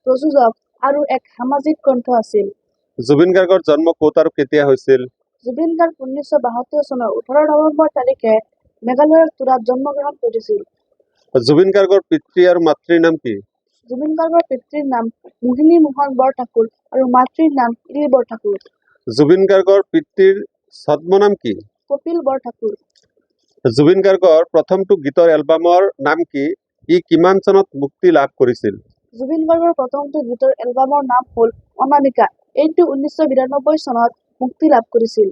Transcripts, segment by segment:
প্ৰযোজক আৰু এক সামাজিক কণ্ঠ আছিল। জুবিন গাৰ্গৰ জন্ম ক'ত আৰু কেতিয়া হৈছিল? জুবিন গাৰ্গ 1972 চনৰ 18 নৱেম্বৰ তাৰিখে মেঘালয়ৰ তুৰাত জন্মগ্ৰহণ কৰিছিল। জুবিন গাৰ্গৰ পিতৃ আৰু মাতৃৰ নাম কি? জুবিন গাৰ্গৰ পিতৃৰ নাম মোহিনী মোহন বৰঠাকুৰ আৰু মাতৃৰ নাম ইৰি বৰঠাকুৰ। জুবিন গাৰ্গৰ পিতৃৰ ছদ্মনাম কি? কপিল বৰঠাকুৰ। জুবিন গাৰ্গৰ প্ৰথমটো গীতৰ এলবামৰ নাম কি? ই কিমান চনত মুক্তি লাভ কৰিছিল? জুবিন গাৰ্গৰ প্ৰথমটো গীতৰ এলবামৰ নাম হ'ল অনামিকা। এইটো 1992 চনত মুক্তি লাভ কৰিছিল।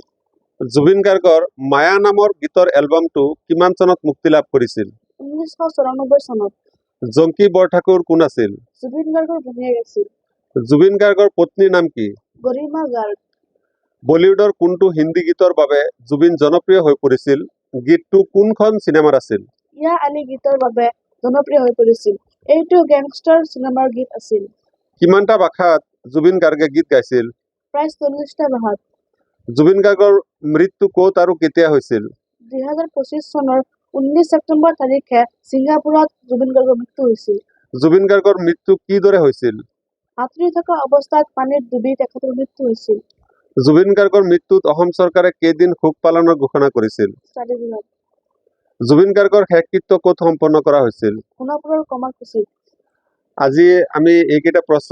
জুবিন গাৰ্গৰ মায়া নামৰ গীতৰ এলবামটো কিমান চনত মুক্তি লাভ কৰিছিল? 1994 চনত। জংকী বৰঠাকুৰ কোন আছিল? জুবিন গাৰ্গৰ ভনীয়েক আছিল। জুবিন গাৰ্গৰ পত্নীৰ নাম কি? গৰিমা গাৰ্গ। বলিউডৰ কোনটো হিন্দী গীতৰ বাবে জুবিন জনপ্ৰিয় হৈ পৰিছিল? গীতটো কোনখন চিনেমাৰ আছিল? ইয়া আলী গীতৰ বাবে জনপ্ৰিয় হৈ পৰিছিল। এইটো গেংষ্টাৰ চিনেমাৰ গীত আছিল। কিমানটা ভাষাত জুবিন গাৰ্গে গীত গাইছিল? প্ৰায় 40টা ভাষাত। জুবিন গাৰ্গৰ মৃত্যু ক'ত আৰু কেতিয়া হৈছিল? 2025 চনৰ 19 ছেপ্টেম্বৰ তাৰিখে ছিংগাপুৰত জুবিন গাৰ্গৰ মৃত্যু হৈছিল। জুবিন গাৰ্গৰ মৃত্যু কিদৰে হৈছিল? সাঁতুৰি থকা অৱস্থাত পানীত ডুবি তেখেতৰ মৃত্যু হৈছিল। জুবিন গাৰ্গৰ মৃত্যুত অসম চৰকাৰে কেইদিন শোক পালনৰ ঘোষণা কৰিছিল? 4 দিনত। জুবিন গাৰ্গৰ শেষকৃত্য ক'ত সম্পন্ন কৰা হৈছিল? সোণাপুৰৰ কমাৰকুছিত। আজি আমি এইকেইটা প্ৰশ্ন